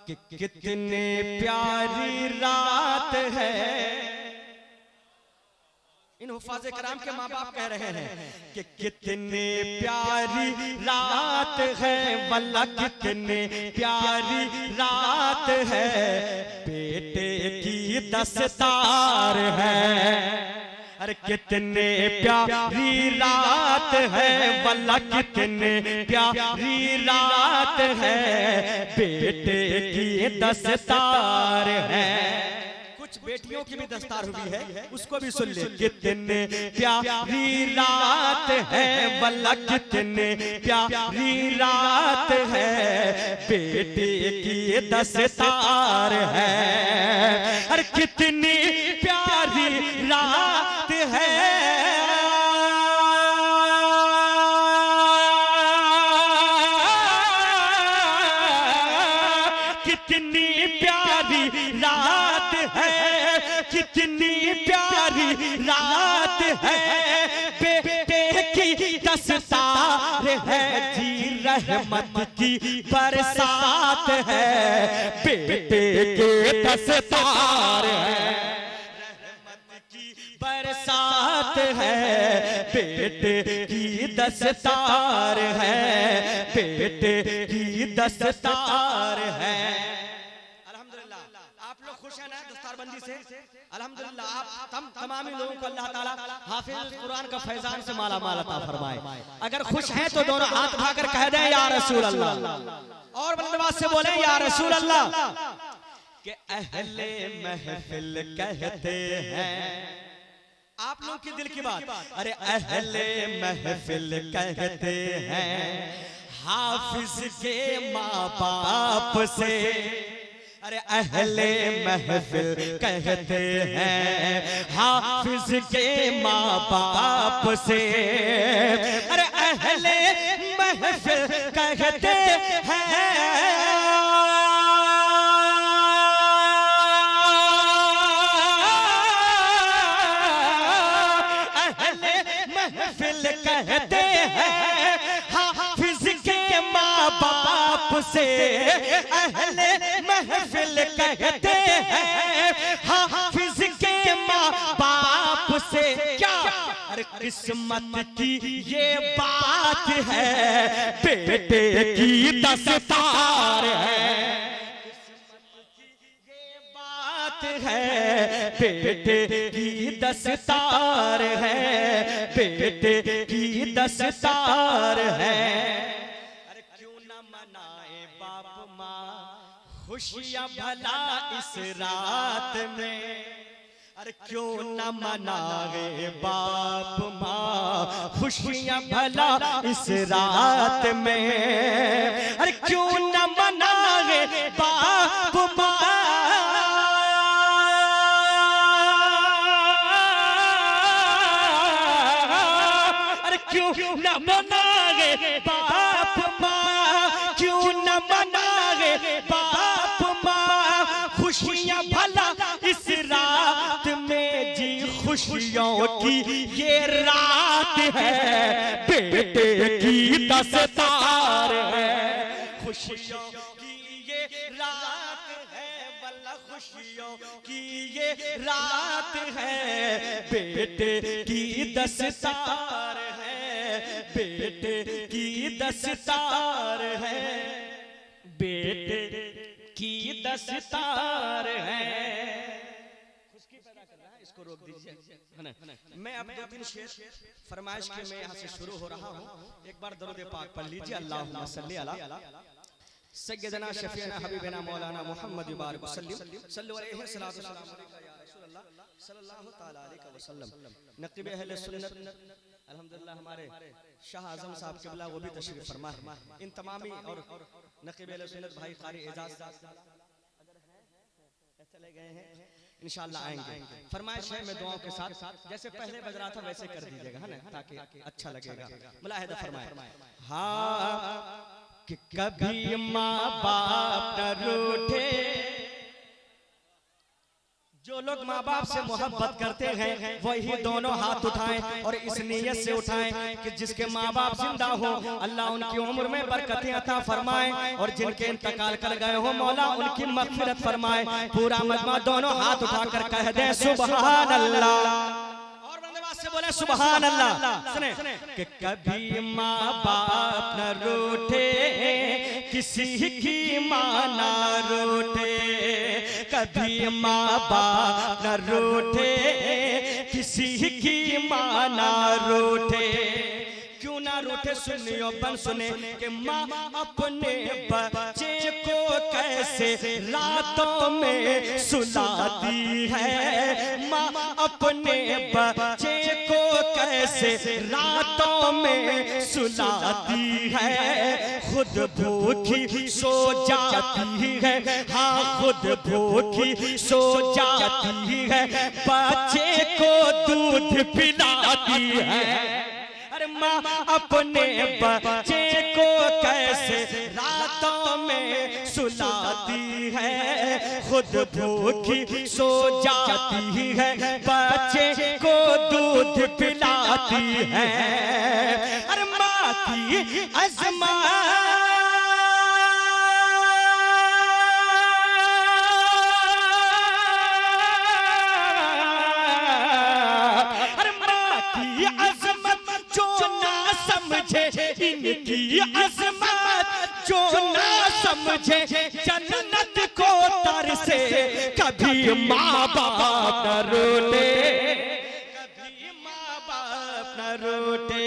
कि कितने प्यारी रात है। इन हुफ़ाज़े कराम के माँ बाप कह रहे हैं कि कितने प्यारी रात है, वल्ला कितने प्यारी रात है, बेटे की दस्तार है। अरे कितने प्यारी रात है, वल्ला कितने प्यारी रात है, बेटे की दस्तार है। कुछ बेटियों की भी दस्तार हुई है, उसको भी सुन ले। कितने प्यारी रात है, वल्ला कितने प्यारी रात है, बेटे की दस्तार है। अरे कितनी प्यारी रात है, कितनी प्यारी रात है, कितनी प्यारी रात है, बेटे की दस्तार है, जी रहमत की बरसात है, बेटे के दस्तार है, रहमत की बरसात है, बेटे की दस्तार है, बेटे की दस्तार है। आप लोग खुश हैं ना दस्तारबंदी से? अल्हम्दुलिल्लाह। आप तमाम लोगों को अल्लाह ताला हाफिज़ कुरान का फैजान से माला माल अता फरमाए। अगर खुश हैं तो दोनों हाथ उठाकर कह दें या रसूल अल्लाह, और बंदवास से बोले या रसूल अल्लाह। कि अहले महफिल कहते हैं, आप लोग की दिल की बात, अरे अहले महफिल कहते हैं हाफिज के माँ बाप से। अरे अहले महफिल कहते हैं हाफिज के माँ बाप से। अरे अहले महफिल कहते हैं, अहले महफिल कहते हैं हाफिज के माँ बाप से। अहले महफिल कहते हैं हाफिज के माँ बाप से। क्या अरे किस्मत की ये बात है, बेटे की दस्तार है, ये बात है, बेटे की दस्तार है, बेटे की दस्तार है। अरे क्यों न मनाए बाप माँ खुशियाँ भला इस रात में। अरे क्यों न मनाए बाप माँ खुशियाँ भला इस रात में। अरे क्यों न मनाए बाप माँ, अरे क्यों न मनाए बाप माँ, क्यों न मनाए बाप माँ खुशियाँ भला इस रात में। जी खुशियों की ये रात है, बेटे की दस्तार है, खुशियों की ये रात है, वल्ला खुशियों की ये रात है, बेटे की दस्तार है, बेटे की दस्तार है, बेटे की दस्तार है। खुशकी पैदा कर रहा है, इसको रोक दीजिए, है ना? मैं अब 2-3 शेर फरमाइश के मैं यहाँ से शुरू हो रहा हूँ। एक बार दरूद पाक पढ़ लीजिए। अल्लाहुम्मा सल्ली अला सय्यदना शफीना हबीबना मौलाना मुहम्मद बारिक सल्लल्लाहु अलैहि वसल्लम या रसूल अल्लाह सल्लल्लाहु तआला अलैहि वसल्लम। नक़ीब अहले सुन्नत अल्हम्दुलिल्लाह हमारे शाह आजम साहब क़िबला वो भी तशरीफ फरमा है। इन तमामी और नक़ीब अहले सुन्नत भाई क़ारी एजाज चले गए हैं, इंशाअल्लाह आएंगे। फरमाइश है मैं दुआओं के साथ जैसे पहले बज रहा था वैसे कर दीजिएगा, है ना, ताकि अच्छा लगेगा। मुलाहिदा फरमाए। हाँ कि कभी माँ बाप न रूठे, जो जो लोग माँ बाप से मोहब्बत करते हैं वही दोनों हाथ उठाएं और इस नीयत से उठाएं कि जिसके माँ बाप जिंदा हो अल्लाह उनकी उम्र में बरकतें अता फरमाए और जिनके इंतकाल कर गए हो मौला उनकी मग़फ़िरत फरमाए। पूरा मजमा दोनों हाथ उठाकर कह दे सुभान अल्लाह से बोले सुभान अल्लाह। सुने कि कभी माँ बाप न रूठे किसी की माँ ना रूठे, कभी माँ बाप न रूठे किसी की माँ ना रूठे। क्यों ना रूठे सुनियो बन सुने कि माँ अपने बच्चे को कैसे रातों में सुलाती है, माँ अपने बच्चे को कैसे रातों में सुलाती है। खुद भूखी सो जाती है, हाँ खुद भूखी सो जाती है, बच्चे को दूध पिलाती है। अरे माँ अपने बच्चे को कैसे रातों में सुलाती है, खुद भूखी सो जाती है, बच्चे को दूध पिलाती है। अरे माँ की अज़मत इनकी अज़मत जो ना समझे जन्नत को तरसे, कभी माँ बाप न रोटे, कभी माँ बाप न रोटे,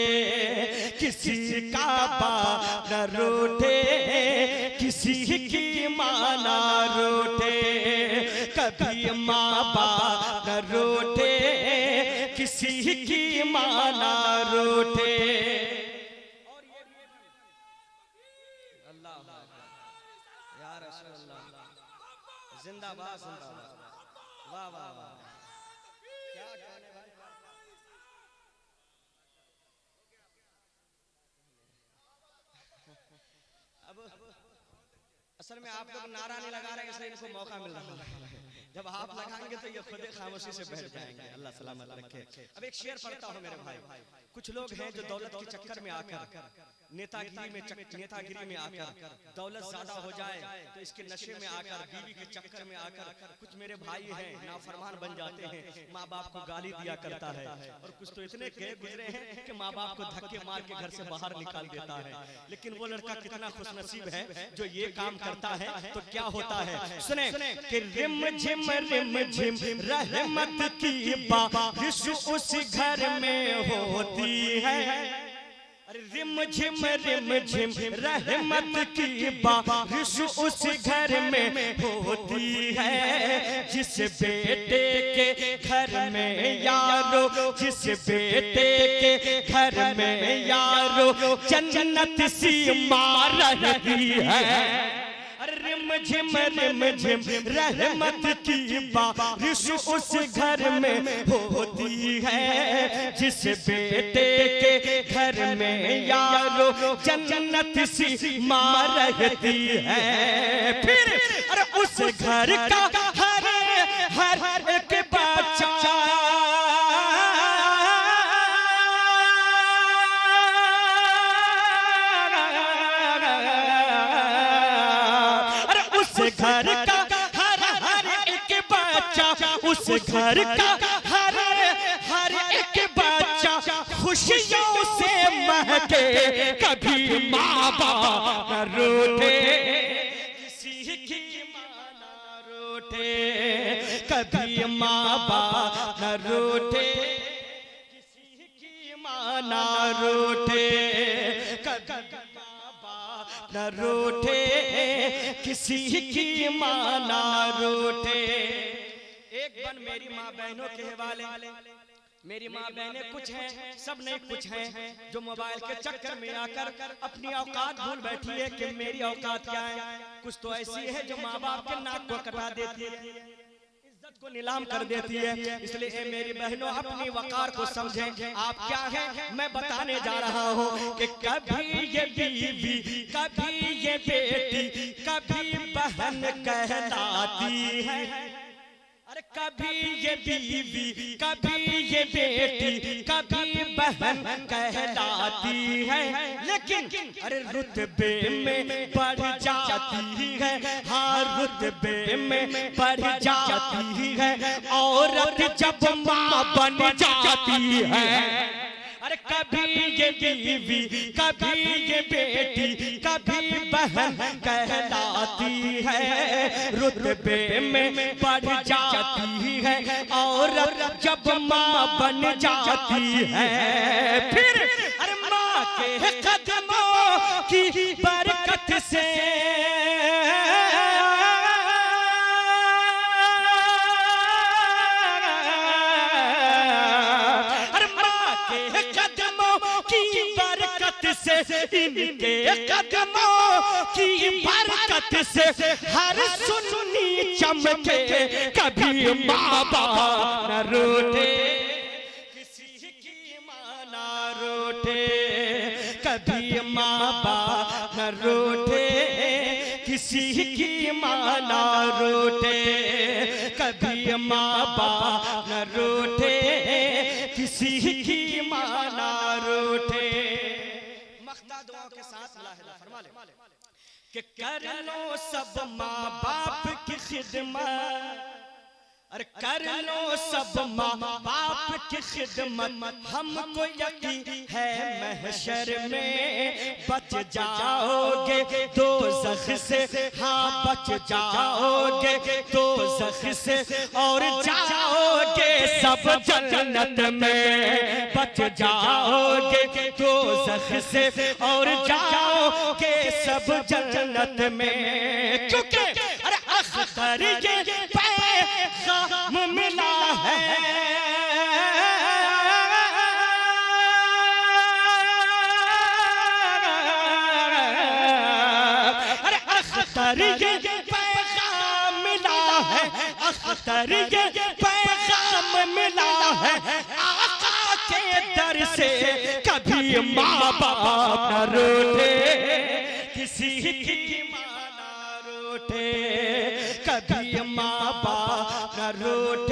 किसी का बाप न रोटे, किसी की माँ न रोटे, कभी माँ बाप न रोटे, किसी की माँ न रोटे। जिंदाबाद जिंदाबाद, वाह वाह वाह, क्या गाने भाई। अब असल में आप लोग नारा नहीं लगा रहे हैं इसलिए इनको मौका मिल रहा है, जब आप लगाएंगे तो ये खुद खामोशी से बैठ जाएंगे। अल्लाह सलामत रखे। अब एक शेर पढ़ता हूँ मेरे भाई। कुछ लोग हैं जो दौलत के चक्कर में आकर नेतागिरी में आकर दौलत ज्यादा हो जाए तो इसके नशे में आकर बीवी के चक्कर में आकर कुछ मेरे भाई हैं नाफरमान बन जाते हैं, माँ बाप को गाली दिया करता है। और कुछ तो इतने गए गुजरे हैं कि माँ बाप को धक्के मार के घर से बाहर निकाल देता है। लेकिन वो लड़का कितना खुशनसीब है जो ये काम करता है। तो क्या होता है सुने कि रिम झिम रहमत की बारिश उस घर में होती है। अरे रिम झिम रहमत की बारिश उस घर में होती है। जिस बेटे के घर में यारो, जिस बेटे के घर में यारो जन्नत सी मार रहती है। रिम झिम रहमत की बारिश उस घर में होती है। जिस बेटे के घर में यारो जन्नत सी माँ रहती है। फिर अरे उस घर का हर एक बच्चा घर का हर एक बच्चा, उस घर का हर एक बच्चा खुशियों से महके, कभी माँ बाप न रोटे, किसी की माँ न रोटे, कभी माँ बाप न रोटे, किसी की माँ न रोटे, कभी न रोटे, किसी की माँ ना रोटे। एक बन मेरी माँ बहनों के हवाले, मेरी माँ बहनें कुछ हैं, सब नहीं कुछ हैं जो मोबाइल के चक्कर में आकर अपनी औकात भूल बैठी है कि मेरी औकात क्या है। कुछ तो ऐसी है जो माँ बाप के नाक को कटा देती है, इज्जत को नीलाम कर देती है। इसलिए मेरी बहनों अपनी वकार को समझें। आप क्या हैं मैं बताने जा रहा हूँ कि कभी ये बीवी, कभी ये बेटी, कभी बहन कहलाती है। अरे कभी ये बीवी कभी ये बेटी कभी बहन कहलाती है, लेकिन अरे रुतबे में बढ़ जाती है, हाँ रुतबे में बढ़ जाती है औरत जब माँ बन जाती है। अरे कभी ये बीवी कभी ये बेटी कभी बहन कहलाती है, रुतबे में बढ़ जाती है औरत जब माँ बन जाती है। फिर अरे माँ के कदमों की बरकत से इनके कदमों की बरकत से हर सुन्नी चमके, कभी माँ बाप न रोते किसी की माँ न रोते, कभी माँ बाप न रोते किसी की माँ न रोते, कभी माँ बाप न रोते किसी की माँ न रोते। दुआओं के साथ मुलाहिजा फरमा ले कि कर लो सब माँ बाप की खिदमत, अरे कर लो सब माँ बाप की खिदमत, हमको यकीन है महशर में बच जाओगे दोज़ख से, हाँ बच जाओगे दोज़ख से और जाओगे सब जन्नत में, बच जाओगे दोज़ख से और जाओगे सब जन्नत में। क्योंकि अरे अख्तर ये पैगाम मिला है, अरे अख्तर ये पैगाम मिला है, अख्तर ये पैगाम मिला है आका के दर से, कभी माँ बाप न रोते किसी की माँ न रोते, कभी माँ बाप न रोते